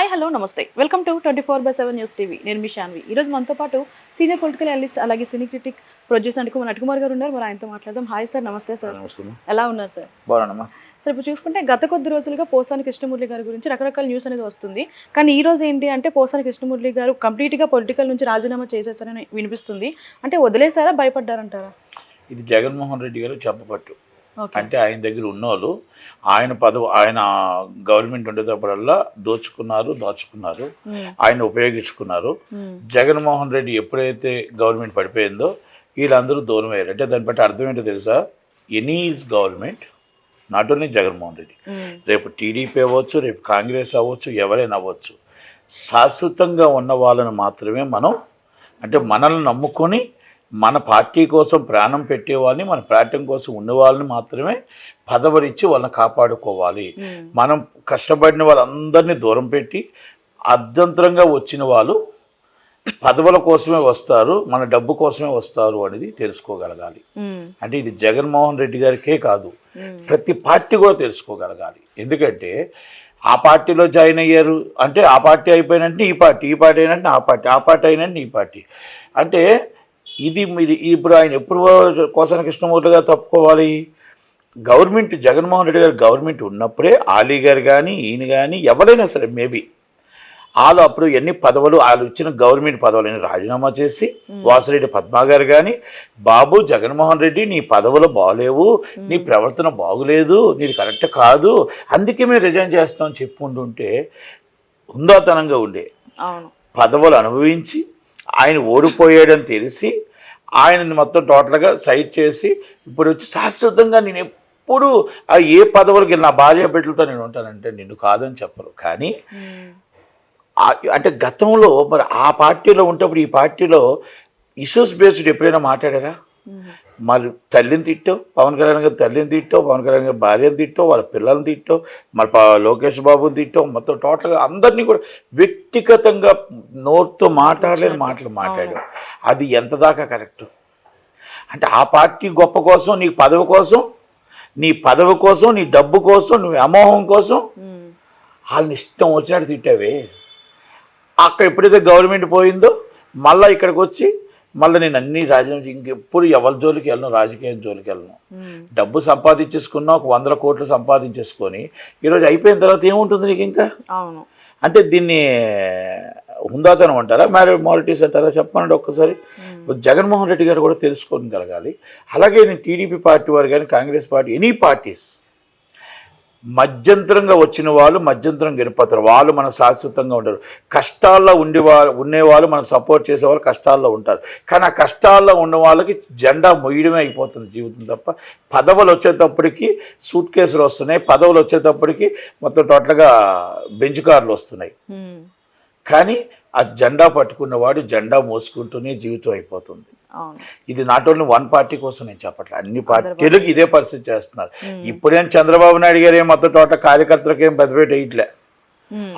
Hi hello నమస్తే welcome to 24/7 news TV. నేను మీ శాన్వి. ఈరోజు మనతో పాటు సీనియర్ పొలిటికల్ అనలిస్ట్ అలాగే సినీ క్రిటిక్ ప్రొడ్యూసర్ నటకుమార్ గారు ఉన్నారు. మరి ఆయనతో మాట్లాడదాం. హాయ్ సార్, నమస్తే సార్. ఎలా ఉన్నారు సార్? బాగున్నామ్మా. సార్, ఇప్పుడు చూసుకుంటే గత కొద్ది రోజులుగా పోసాని కృష్ణమురళి గారి గురించి రకరకాల న్యూస్ అనేది వస్తుంది. కానీ ఈ రోజు ఏంటి అంటే పోసాని కృష్ణమురళి గారు కంప్లీట్గా పొలిటికల్ నుంచి రాజీనామా చేసేసారని వినిపిస్తుంది. అంటే వదిలేసారా, భయపడ్డారంటారా? ఇది జగన్మోహన్ రెడ్డి గారు చెప్పబట్టు. అంటే ఆయన దగ్గర ఉన్నోళ్ళు ఆయన గవర్నమెంట్ ఉండేటప్పుడల్లా దాచుకున్నారు, ఆయన ఉపయోగించుకున్నారు. జగన్మోహన్ రెడ్డి ఎప్పుడైతే గవర్నమెంట్ పడిపోయిందో వీళ్ళందరూ దూరం అయ్యారు. అంటే దాన్ని బట్టి అర్థం ఏంటో తెలుసా? Any is government, not only Jaganmohan Reddy. రేపు టీడీపీ అవ్వచ్చు, రేపు కాంగ్రెస్ అవ్వచ్చు, ఎవరైనా అవ్వచ్చు, శాశ్వతంగా ఉన్న వాళ్ళని మాత్రమే అంటే మనల్ని నమ్ముకొని మన పార్టీ కోసం ప్రాణం పెట్టేవాళ్ళని, మన ప్రాంతం కోసం ఉన్నవాళ్ళని మాత్రమే పదవరిచ్చి వాళ్ళని కాపాడుకోవాలి. మనం కష్టపడిన వాళ్ళందరినీ దూరం పెట్టి అర్ధంతరంగా వచ్చిన వాళ్ళు పదవుల కోసమే వస్తారు, మన డబ్బు కోసమే వస్తారు అనేది తెలుసుకోగలగాలి. అంటే ఇది జగన్మోహన్ రెడ్డి గారికే కాదు, ప్రతి పార్టీ కూడా తెలుసుకోగలగాలి. ఎందుకంటే ఆ పార్టీలో జాయిన్ అయ్యారు అంటే ఆ పార్టీ అయిపోయినట్టు ఈ పార్టీ, ఈ పార్టీ అయినట్టు ఆ పార్టీ, ఆ పార్టీ అయినట్టు ఈ పార్టీ. అంటే ఇది ఇప్పుడు ఆయన ఎప్పుడు పోసాని కృష్ణమూర్తి గారు తప్పుకోవాలి? గవర్నమెంట్, జగన్మోహన్ రెడ్డి గారు గవర్నమెంట్ ఉన్నప్పుడే ఆలీ గారు కానీ ఈయన కానీ ఎవరైనా సరే మేబీ వాళ్ళు అప్పుడు ఎన్ని పదవులు వాళ్ళు ఇచ్చిన గవర్నమెంట్ పదవులని రాజీనామా చేసి వాసిరెడ్డి పద్మా గారు కానీ, బాబు జగన్మోహన్ రెడ్డి నీ పదవులు బాగలేవు, నీ ప్రవర్తన బాగులేదు, నీది కరెక్ట్ కాదు, అందుకే మేము రిజైన్ చేస్తామని చెప్పుకుంటుంటే హుందాతనంగా ఉండే పదవులు అనుభవించి ఆయన ఓడిపోయాడని తెలిసి ఆయనని మొత్తం టోటల్గా సైడ్ చేసి ఇప్పుడు వచ్చి శాశ్వతంగా నేను ఎప్పుడు ఏ పదవులకి వెళ్ళి నా భార్య బిడ్డలతో నేను ఉంటానంటే నిన్ను కాదని చెప్పరు. కానీ అంటే గతంలో మరి ఆ పార్టీలో ఉంటప్పుడు ఈ పార్టీలో ఇష్యూస్ బేస్డ్ ఎప్పుడైనా మాట్లాడారా? మరి తల్లిని తిట్టో, పవన్ కళ్యాణ్ గారు తల్లిని తిట్టో, పవన్ కళ్యాణ్ గారు భార్యను తిట్టో, వాళ్ళ పిల్లల్ని తిట్టో, మరి లోకేష్ బాబుని తిట్టో, మొత్తం టోటల్గా అందరినీ కూడా వ్యక్తిగతంగా నోటితో మాట్లాడలేని మాటలు మాట్లాడారు. అది ఎంత దాకా కరెక్ట్? అంటే ఆ పార్టీ గొప్ప కోసం, నీ పదవి కోసం, నీ డబ్బు కోసం, నువ్వు అమోహం కోసం వాళ్ళని ఇష్టం వచ్చినట్టు తిట్టావే. అక్కడ ఎప్పుడైతే గవర్నమెంట్ పోయిందో మళ్ళీ ఇక్కడికి వచ్చి మళ్ళీ నేను అన్ని రాజీనామా, ఇంకెప్పుడు ఎవరి జోలికి వెళ్ళను, రాజకీయం జోలికి వెళ్ళను. డబ్బు సంపాదించేసుకున్నా, ఒక 100 కోట్లు సంపాదించేసుకొని ఈరోజు అయిపోయిన తర్వాత ఏముంటుంది నీకు ఇంకా? అంటే దీన్ని హుందాతనం అంటారా, మారిటీస్ అంటారా? చెప్పండి ఒక్కసారి. జగన్మోహన్ రెడ్డి గారు కూడా తెలుసుకోగలగాలి. అలాగే నేను టీడీపీ పార్టీ వారు కానీ, కాంగ్రెస్ పార్టీ, ఎనీ పార్టీస్ మధ్యంతరంగా వచ్చిన వాళ్ళు మధ్యంతరం గెలిపోతారు. వాళ్ళు మనకు శాశ్వతంగా ఉంటారు. కష్టాల్లో ఉండేవాళ్ళు మనకు సపోర్ట్ చేసేవాళ్ళు కష్టాల్లో ఉంటారు. కానీ ఆ కష్టాల్లో ఉన్న వాళ్ళకి జెండా మొయ్యడమే అయిపోతుంది జీవితం తప్ప. పదవులు వచ్చేటప్పటికి సూట్ కేసులు వస్తున్నాయి, పదవులు వచ్చేటప్పటికి మొత్తం టోటల్గా బెంచ్ కార్లు వస్తున్నాయి. కానీ ఆ జెండా పట్టుకున్నవాడు జెండా మోసుకుంటూనే జీవితం అయిపోతుంది. ఇది నాట్ ఓన్లీ వన్ పార్టీ కోసం నేను చెప్పట్లేదు, అన్ని పార్టీలకు ఇదే పరిస్థితి చేస్తున్నారు. ఇప్పుడేం చంద్రబాబు నాయుడు గారు ఏం మొత్తం టోటల్ కార్యకర్తలకు ఏం పెద్దపేట వేయట్లే,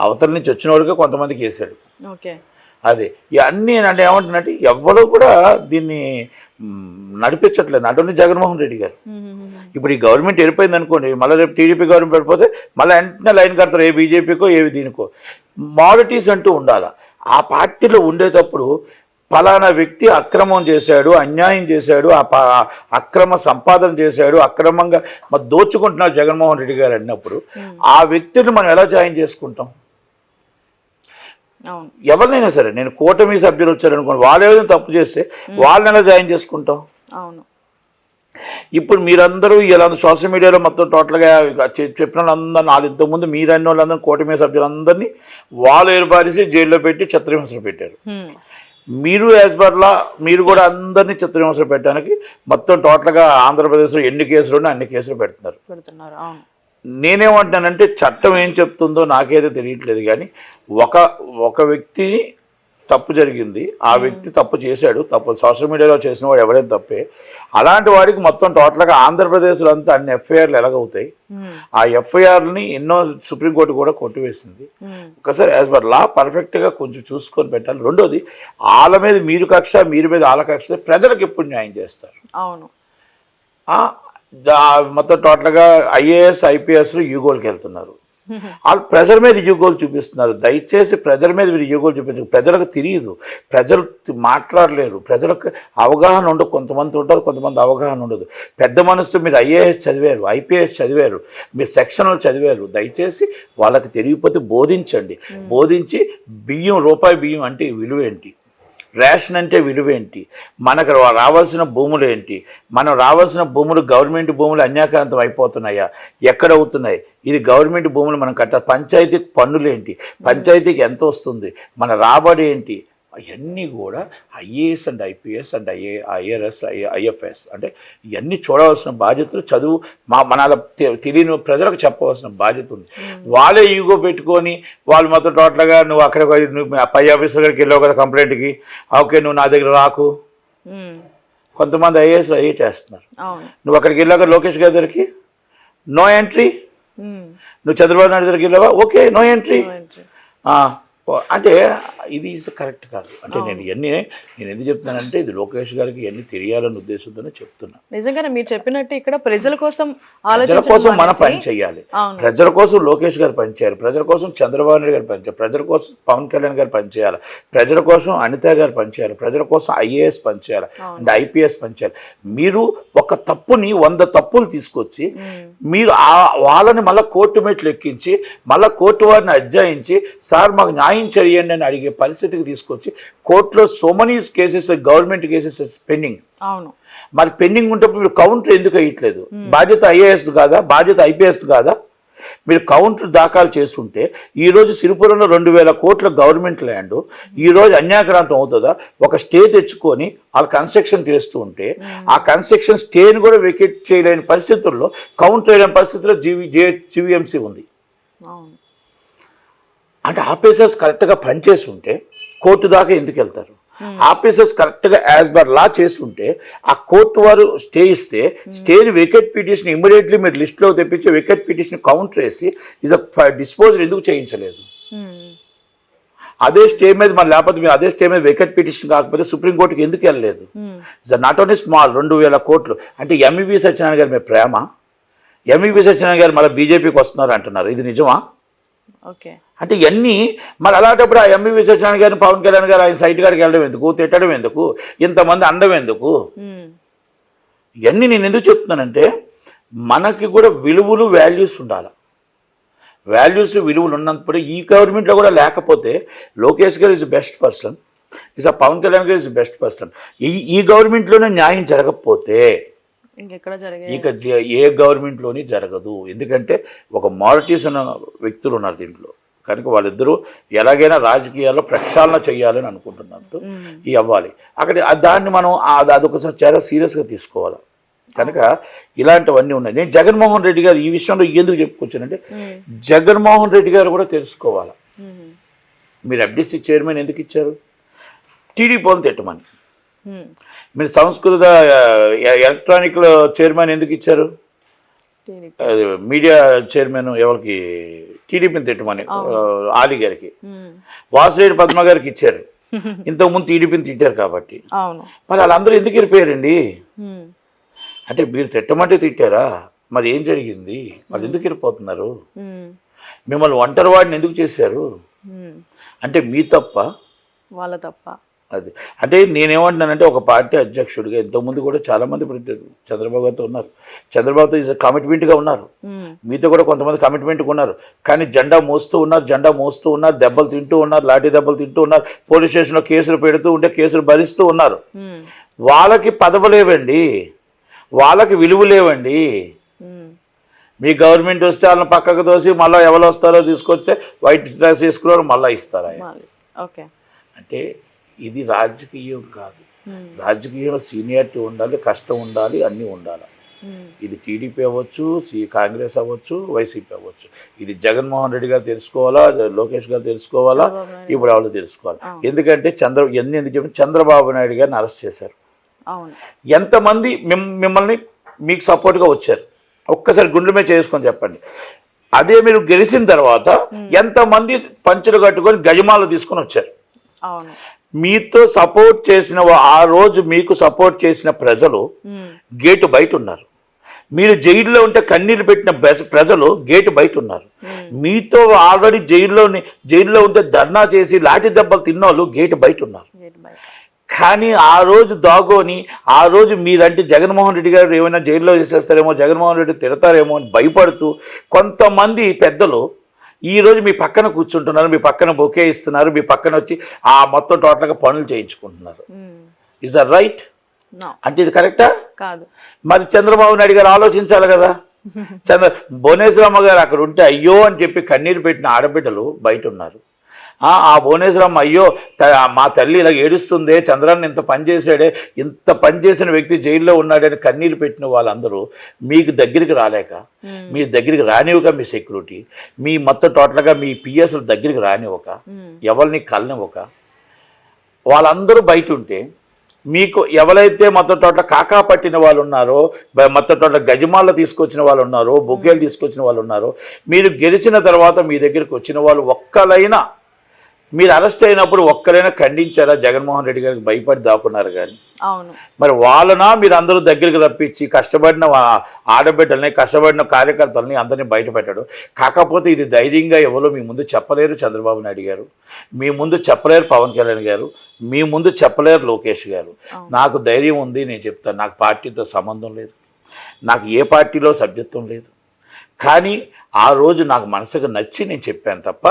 అవతల నుంచి వచ్చిన వాడికే కొంతమందికి వేసాడు. అదే ఇవన్నీ అంటే ఏమంటున్నట్టు ఎవ్వరూ కూడా దీన్ని నడిపించట్లేదు, నాట్ ఓన్లీ జగన్మోహన్ రెడ్డి గారు. ఇప్పుడు ఈ గవర్నమెంట్ వెళ్ళిపోయింది అనుకోండి, మళ్ళీ రేపు టీడీపీ గవర్నమెంట్ వెళ్ళిపోతే మళ్ళీ వెంటనే లైన్ కడతారు, ఏ బీజేపీకో ఏవి దీనికో. మారిటీస్ అంటూ ఉండాలి. ఆ పార్టీలో ఉండేటప్పుడు ఫలానా వ్యక్తి అక్రమం చేశాడు, అన్యాయం చేశాడు, అక్రమ సంపాదన చేశాడు, అక్రమంగా మరి దోచుకుంటున్నాడు జగన్మోహన్ రెడ్డి గారు అన్నప్పుడు ఆ వ్యక్తిని మనం ఎలా జాయిన్ చేసుకుంటాం? ఎవరినైనా సరే, నేను కూటమి సభ్యులు వచ్చారనుకోండి, వాళ్ళు ఏదైనా తప్పు చేస్తే వాళ్ళని ఎలా జాయిన్ చేసుకుంటాం? ఇప్పుడు మీరందరూ ఇలా సోషల్ మీడియాలో మొత్తం టోటల్గా చెప్పిన వాళ్ళందరినీ, వాళ్ళు ఇంతకుముందు మీరు అన్న వాళ్ళందరూ కూటమి సభ్యులందరినీ వాళ్ళు ఏర్పాటు జైల్లో పెట్టి చిత్రహింసలు పెట్టారు. మీరు యాజ్బర్లా మీరు కూడా అందరినీ చిత్రహింసలు పెట్టడానికి మొత్తం టోటల్గా ఆంధ్రప్రదేశ్లో ఎన్ని కేసులు ఉన్నా అన్ని కేసులు పెడుతున్నారు. నేనేమంటున్నానంటే చట్టం ఏం చెప్తుందో నాకైతే తెలియట్లేదు. కానీ ఒక వ్యక్తిని తప్పు జరిగింది, ఆ వ్యక్తి తప్పు చేశాడు, తప్పు సోషల్ మీడియాలో చేసిన వాడు ఎవరైనా తప్పే, అలాంటి వాడికి మొత్తం టోటల్గా ఆంధ్రప్రదేశ్లో అంతా అన్ని ఎఫ్ఐఆర్లు ఎలాగవుతాయి? ఆ ఎఫ్ఐఆర్ని ఎన్నో సుప్రీంకోర్టు కూడా కొట్టివేసింది. ఒకసారి యాజ్ పర్ లా పర్ఫెక్ట్గా కొంచెం చూసుకొని పెట్టాలి. రెండోది, వాళ్ళ మీద మీరు కక్ష, మీరు మీద వాళ్ళ కక్ష, ప్రజలకు ఎప్పుడు న్యాయం చేస్తారు? మొత్తం టోటల్గా ఐఏఎస్ ఐపీఎస్లు యూగోల్కి వెళ్తున్నారు. వాళ్ళు ప్రజల మీద ఈగోలు చూపిస్తున్నారు. దయచేసి ప్రజల మీద మీరు ఈగోలు చూపించారు. ప్రజలకు తెలియదు, ప్రజలు మాట్లాడలేరు, ప్రజలకు అవగాహన ఉండదు. కొంతమంది ఉంటారు, కొంతమంది అవగాహన ఉండదు. పెద్ద మనసు మీరు ఐఏఎస్ చదివారు, ఐపీఎస్ చదివారు, మీరు సెక్షన్లు చదివారు. దయచేసి వాళ్ళకి తెలియకపోతే బోధించండి. బోధించి రూపాయి బియ్యం అంటే విలువ ఏంటి, రేషన్ అంటే విలువ ఏంటి, మనకు రావాల్సిన భూములు ఏంటి, మనం రావాల్సిన భూములు గవర్నమెంట్ భూములు అన్యాక్రాంతం అయిపోతున్నాయా, ఎక్కడ అవుతున్నాయి, ఇది గవర్నమెంట్ భూములు మనం కట్టాలి, పంచాయతీకి పన్నులు ఏంటి, పంచాయతీకి ఎంత వస్తుంది, మన రాబడి ఏంటి, అవన్నీ కూడా IAS and IPS and IRS IFS అంటే ఇవన్నీ చూడవలసిన బాధ్యతలు చదువు మన తెలియని ప్రజలకు చెప్పవలసిన బాధ్యత ఉంది. వాళ్ళే ఈగో పెట్టుకొని వాళ్ళు మొత్తం టోటల్గా నువ్వు అక్కడ నువ్వు పై ఆఫీసర్ దగ్గరికి వెళ్ళావు కదా కంప్లైంట్కి, ఓకే నువ్వు నా దగ్గర రాకు. కొంతమంది ఐఏఎస్ అయ్యే చేస్తున్నారు. నువ్వు అక్కడికి వెళ్ళాక లోకేష్ గారి దగ్గరికి నో ఎంట్రీ, నువ్వు చంద్రబాబు నాయుడు దగ్గరికి వెళ్ళావా, ఓకే నో ఎంట్రీ. అంటే ఇది కరెక్ట్ కాదు. అంటే నేను ఎందుకు చెప్తున్నానంటే ఇది లోకేష్ గారికి ఇవన్నీ తెలియాలనే ఉద్దేశంతోనే చెప్తున్నా. నిజంగానే మీరు చెప్పినట్టు ఇక్కడ ప్రజల కోసం మనం పని చేయాలి, ప్రజల కోసం లోకేష్ గారు పనిచేయాలి, ప్రజల కోసం చంద్రబాబు నాయుడు గారు పనిచేయాలి, ప్రజల కోసం పవన్ కళ్యాణ్ గారు పనిచేయాలి, ప్రజల కోసం అనిత గారు పనిచేయాలి, ప్రజల కోసం ఐఏఎస్ పనిచేయాలి అండ్ ఐపీఎస్ పనిచేయాలి. మీరు ఒక తప్పుని 100 తప్పులు తీసుకొచ్చి మీరు వాళ్ళని మళ్ళీ కోర్టు మెట్లు ఎక్కించి మళ్ళీ కోర్టు వారిని అధ్యయించి సార్ మాకు న్యాయం చేయండి అని అడిగే పరిస్థితికి తీసుకొచ్చి కోర్టులో so many cases government cases pending. అవును, మరి పెండింగ్ ఉంటే మీరు కౌంటర్ ఎందుకు వేయట్లేదు? బాధ్యత ఐఏఎస్ కాదా, బాధ్యత ఐపీఎస్ కాదా? మీరు కౌంటర్ దాఖలు చేస్తుంటే ఈరోజు సిరిపురంలో 2000 కోట్ల గవర్నమెంట్ ల్యాండ్ ఈరోజు అన్యాక్రాంతం అవుతుందా? ఒక స్టే తెచ్చుకొని వాళ్ళు కన్స్ట్రక్షన్ చేస్తూ ఉంటే ఆ కన్స్ట్రక్షన్ స్టేని కూడా వెకేట్ చేయలేని పరిస్థితుల్లో కౌంటర్ వేయలేని పరిస్థితుల్లో జీవీఎంసీ ఉంది. అంటే ఆఫీసర్స్ కరెక్ట్గా పనిచేసి ఉంటే కోర్టు దాకా ఎందుకు వెళ్తారు? ఆఫీసర్స్ కరెక్ట్గా యాజ్ పర్ లా చేస్తుంటే ఆ కోర్టు వారు స్టే ఇస్తే స్టేని వెకెట్ పిటిషన్ ఇమ్మీడియట్లీ మీరు లిస్ట్లో తెప్పించి వెకెట్ పిటిషన్ కౌంటర్ వేసి డిస్పోజల్ ఎందుకు చేయించలేదు? అదే స్టే మీద మరి లేకపోతే మీరు అదే స్టే మీద వెకెట్ పిటిషన్ కాకపోతే సుప్రీంకోర్టుకి ఎందుకు వెళ్ళలేదు? ఇట్స్ నాట్ ఓన్లీ స్మాల్ 2000 కోట్లు. అంటే ఎంఈవి సత్యనారాయణ గారి మీద ప్రేమ, ఎంఈవి సత్యనారాయణ గారు మళ్ళీ బీజేపీకి వస్తున్నారు అంటున్నారు, ఇది నిజమా? ఓకే, అంటే ఇవన్నీ మరి అలాంటప్పుడు ఆ ఎంఈవి సత్యనారాయణ గారిని పవన్ కళ్యాణ్ గారు ఆయన సైట్ గారికి వెళ్ళడం ఎందుకు, తిట్టడం ఎందుకు, ఇంతమంది అండం ఎందుకు? ఇవన్నీ నేను ఎందుకు చెప్తున్నానంటే మనకి కూడా విలువలు వాల్యూస్ ఉండాలి. వాల్యూస్ విలువలు ఉన్నప్పుడు ఈ గవర్నమెంట్లో కూడా లేకపోతే లోకేష్ గారు ఈజ్ బెస్ట్ పర్సన్, ఈజ్ ఆ పవన్ కళ్యాణ్ గారు ఈజ్ బెస్ట్ పర్సన్. ఈ గవర్నమెంట్లోనే న్యాయం జరగకపోతే ఇక ఏ గవర్నమెంట్లోని జరగదు. ఎందుకంటే ఒక మారిటీస్ ఉన్న వ్యక్తులు ఉన్నారు దీంట్లో కనుక వాళ్ళిద్దరూ ఎలాగైనా రాజకీయాల్లో ప్రక్షాళన చేయాలని అనుకుంటున్నట్టు అవ్వాలి. అక్కడ దాన్ని మనం అదొకసారి చాలా సీరియస్గా తీసుకోవాలి. కనుక ఇలాంటివన్నీ ఉన్నాయి. నేను జగన్మోహన్ రెడ్డి గారు ఈ విషయంలో ఎందుకు చెప్పుకొచ్చానంటే జగన్మోహన్ రెడ్డి గారు కూడా తెలుసుకోవాలి. మీరు ఎఫ్డీసీ చైర్మన్ ఎందుకు ఇచ్చారు? టీడీపీ వాళ్ళని తిట్టమని. మీరు సంస్కృత ఎలక్ట్రానిక్ చైర్మన్ ఎందుకు ఇచ్చారు? మీడియా చైర్మన్ ఎవరికి? టీడీపీని తిట్టమని ఆలీ గారికి. వాసిరెడ్డి పద్మ గారికి ఇచ్చారు, ఇంతకుముందు టీడీపీని తిట్టారు కాబట్టి. మరి వాళ్ళందరూ ఎందుకు ఇరిపోయారండి? అంటే మీరు తిట్టమంటే తిట్టారా? మరి ఏం జరిగింది? వాళ్ళు ఎందుకు ఇరిపోతున్నారు? మిమ్మల్ని ఒంటరి వాడిని ఎందుకు చేశారు? అంటే మీ తప్ప వాళ్ళ తప్ప? అది అంటే నేనేమంటున్నానంటే ఒక పార్టీ అధ్యక్షుడిగా ఇంతకుముందు కూడా చాలామంది ఇప్పుడు చంద్రబాబు గారితో ఉన్నారు, చంద్రబాబుతో కమిట్మెంట్గా ఉన్నారు, మీతో కూడా కొంతమంది కమిట్మెంట్గా ఉన్నారు. కానీ జెండా మోస్తూ ఉన్నారు, దెబ్బలు తింటూ ఉన్నారు, లాఠీ దెబ్బలు తింటూ ఉన్నారు, పోలీస్ స్టేషన్లో కేసులు పెడుతూ ఉంటే కేసులు భరిస్తూ ఉన్నారు. వాళ్ళకి పదవి లేవండి, వాళ్ళకి విలువ లేవండి. మీ గవర్నమెంట్ వస్తే వాళ్ళని పక్కకు తోసి మళ్ళీ ఎవరు వస్తారో తీసుకొస్తే వైట్ డ్రెస్ వేసుకున్నారు మళ్ళీ ఇస్తారా? అంటే ఇది రాజకీయం కాదు. రాజకీయంలో సీనియారిటీ ఉండాలి, కష్టం ఉండాలి, అన్నీ ఉండాలి. ఇది టీడీపీ అవ్వచ్చు, కాంగ్రెస్ అవ్వచ్చు, వైసీపీ అవ్వచ్చు. ఇది జగన్మోహన్ రెడ్డి గారు తెలుసుకోవాలా, లోకేష్ గారు తెలుసుకోవాలా, ఇప్పుడు వాళ్ళు తెలుసుకోవాలి. ఎందుకంటే ఎందుకు చంద్రబాబు నాయుడు గారిని అరెస్ట్ చేశారు. ఎంతమంది మిమ్మల్ని మీకు సపోర్ట్గా వచ్చారు? ఒక్కసారి గుండె మీద చేసుకొని చెప్పండి. అదే మీరు గెలిచిన తర్వాత ఎంతమంది పంచులు కట్టుకొని గజమాలు తీసుకొని వచ్చారు? మీతో సపోర్ట్ చేసిన ఆ రోజు మీకు సపోర్ట్ చేసిన ప్రజలు గేటు బయట ఉన్నారు. మీరు జైల్లో ఉంటే కన్నీళ్ళు పెట్టిన ప్రజలు గేటు బయట ఉన్నారు. మీతో ఆల్రెడీ జైల్లో ఉంటే ధర్నా చేసి లాఠీ దెబ్బలు తిన్నోళ్ళు గేటు బయట ఉన్నారు. కానీ ఆ రోజు దాగోని ఆ రోజు మీరంటే జగన్మోహన్ రెడ్డి గారు ఏమైనా జైల్లో వేసేస్తారేమో, జగన్మోహన్ రెడ్డి తిడతారేమో అని భయపడుతూ కొంతమంది పెద్దలు ఈరోజు మీ పక్కన కూర్చుంటున్నారు, మీ పక్కన బొకే ఇస్తున్నారు, మీ పక్కన వచ్చి ఆ మొత్తం టోటల్గా పనులు చేయించుకుంటున్నారు. Is that right? అంటే ఇది కరెక్టా? కాదు. మరి చంద్రబాబు నాయుడు గారు ఆలోచించాలి కదా. భువనేశ్వరమ్మ గారు అక్కడ ఉంటే అయ్యో అని చెప్పి కన్నీరు పెట్టిన ఆడబిడ్డలు బయట ఉన్నారు. ఆ భువనేశ్వరమ్మ అయ్యో మా తల్లి ఇలా ఏడుస్తుందే, చంద్రాన్ని ఇంత పనిచేసాడే, ఇంత పనిచేసిన వ్యక్తి జైల్లో ఉన్నాడని కన్నీళ్ళు పెట్టిన వాళ్ళందరూ మీకు దగ్గరికి రాలేక, మీ దగ్గరికి రానివ్వక, మీ సెక్యూరిటీ మీ మొత్తం టోటల్గా మీ పిఎస్ల దగ్గరికి రానివ్వక, ఎవరిని కలనివ్వక వాళ్ళందరూ బయట ఉంటే మీకు ఎవరైతే మొత్తం టోటల్ కాకా పట్టిన వాళ్ళు ఉన్నారో, మొత్తం టోటల్ గజమాల తీసుకొచ్చిన వాళ్ళు ఉన్నారో, బొగ్గేలు తీసుకొచ్చిన వాళ్ళు ఉన్నారో, మీరు గెలిచిన తర్వాత మీ దగ్గరికి వచ్చిన వాళ్ళు ఒక్కలైనా మీరు అరెస్ట్ అయినప్పుడు ఒక్కరైనా ఖండించారా? జగన్మోహన్ రెడ్డి గారికి భయపడి దాక్కున్నారు కానీ. అవును. మరి వాళ్ళనా మీరు అందరూ దగ్గరికి రప్పించి కష్టపడిన ఆడబిడ్డల్ని, కష్టపడిన కార్యకర్తలని అందరినీ బయట పెట్టాడు. కాకపోతే ఇది ధైర్యంగా ఎవరో మీ ముందు చెప్పలేరు చంద్రబాబు నాయుడు గారు, మీ ముందు చెప్పలేరు పవన్ కళ్యాణ్ గారు, మీ ముందు చెప్పలేరు లోకేష్ గారు. నాకు ధైర్యం ఉంది, నేను చెప్తాను. నాకు పార్టీతో సంబంధం లేదు, నాకు ఏ పార్టీలో సభ్యత్వం లేదు. కానీ ఆ రోజు నాకు మనసుకు నచ్చి నేను చెప్పాను తప్ప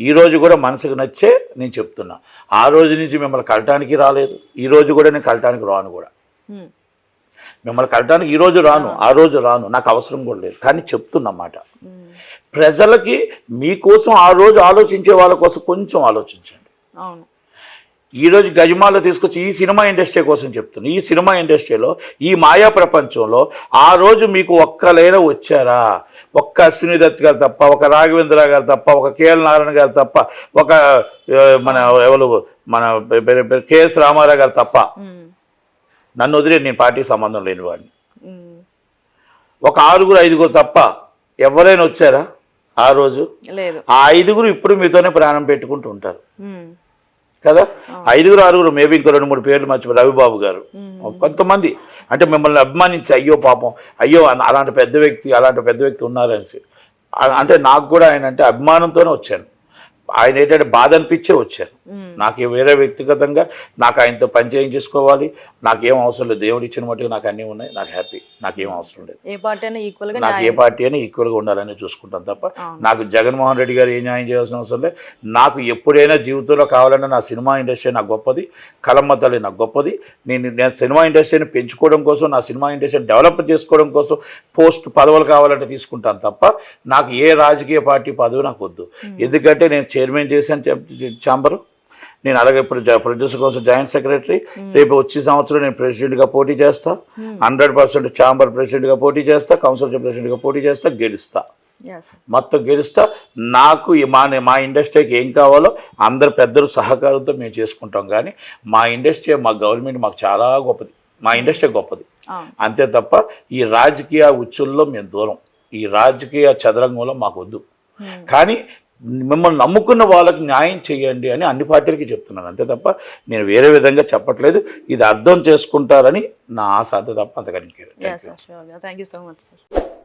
ఈ రోజు కూడా మనసుకు నచ్చే నేను చెప్తున్నా. ఆ రోజు నుంచి మిమ్మల్ని కలటానికి రాలేదు, ఈ రోజు కూడా నేను కలటానికి రాను కూడా. మిమ్మల్ని కలటానికి ఈ రోజు రాను, ఆ రోజు రాను, నాకు అవసరం కూడా లేదు. కానీ చెప్తున్నమాట ప్రజలకి, మీకోసం ఆ రోజు ఆలోచించే వాళ్ళ కోసం కొంచెం ఆలోచించండి. అవును. ఈరోజు గజమాల తీసుకొచ్చి ఈ సినిమా ఇండస్ట్రీ కోసం చెప్తున్నాను. ఈ సినిమా ఇండస్ట్రీలో, ఈ మాయా ప్రపంచంలో ఆ రోజు మీకు ఒక్కలైనా వచ్చారా? ఒక్క అశ్విని దత్ గారు తప్ప, ఒక రాఘవేంద్ర గారు తప్ప, ఒక కేఎల్ నారాయణ గారు తప్ప, ఒక మన ఎవరు మన కేఎస్ రామారావు గారు తప్ప, నన్ను వదిలే నేను పార్టీకి సంబంధం లేని వాడిని, ఒక 6-5 తప్ప ఎవరైనా వచ్చారా ఆ రోజు? ఆ 5 ఇప్పుడు మీతోనే ప్రాణం పెట్టుకుంటూ ఉంటారు కదా. 5-6 మేబీ ఇంకో 2-3 పేర్లు మర్చిపోయి రవిబాబు గారు, కొంతమంది అంటే మిమ్మల్ని అభిమానించి అయ్యో పాపం, అయ్యో అలాంటి పెద్ద వ్యక్తి ఉన్నారని. అంటే నాకు కూడా ఆయన అంటే అభిమానంతోనే వచ్చాను. ఆయన ఏంటంటే బాధ అనిపించే వచ్చాను. నాకు వేరే వ్యక్తిగతంగా నాకు ఆయనతో పని చేయించేసుకోవాలి, నాకేం అవసరం లేదు. దేవుడు ఇచ్చిన మట్టుకు నాకు అన్నీ ఉన్నాయి, నాకు హ్యాపీ, నాకేం అవసరం లేదు. నాకు ఏ పార్టీ అయినా ఈక్వల్గా ఉండాలని చూసుకుంటాను తప్ప నాకు జగన్మోహన్ రెడ్డి గారు ఏ న్యాయం చేయాల్సిన అవసరం లేదు. నాకు ఎప్పుడైనా జీవితంలో కావాలన్నా నా సినిమా ఇండస్ట్రీ నాకు గొప్పది, కలమ్మ తల్లి నాకు గొప్పది. నేను సినిమా ఇండస్ట్రీని పెంచుకోవడం కోసం, నా సినిమా ఇండస్ట్రీని డెవలప్ చేసుకోవడం కోసం పదవులు కావాలంటే తీసుకుంటాను తప్ప నాకు ఏ రాజకీయ పార్టీ పదవి నాకు వద్దు. ఎందుకంటే నేను చైర్మన్ చేశాను ఛాంబరు, నేను అలాగే ప్రొడ్యూసర్ కోసం జాయింట్ సెక్రటరీ. రేపు వచ్చే సంవత్సరం నేను ప్రెసిడెంట్గా పోటీ చేస్తా, 100% ఛాంబర్ ప్రెసిడెంట్గా పోటీ చేస్తా, కౌన్సిల్ ప్రెసిడెంట్గా పోటీ చేస్తా, గెలుస్తా, మొత్తం గెలుస్తా. నాకు మా ఇండస్ట్రీకి ఏం కావాలో అందరు పెద్దలు సహకారంతో మేము చేసుకుంటాం. కానీ మా ఇండస్ట్రీ, మా గవర్నమెంట్ మాకు చాలా గొప్పది, మా ఇండస్ట్రీ గొప్పది, అంతే తప్ప ఈ రాజకీయ ఉచ్చుల్లో మేము దూరం, ఈ రాజకీయ చదరంగంలో మాకు వద్దు. కానీ మిమ్మల్ని నమ్ముకున్న వాళ్ళకి న్యాయం చేయండి అని అన్ని పార్టీలకి చెప్తున్నాను, అంతే తప్ప నేను వేరే విధంగా చెప్పట్లేదు. ఇది అర్థం చేసుకుంటారని నా ఆశ, అంతే తప్ప అంతకని. Thank you so much sir.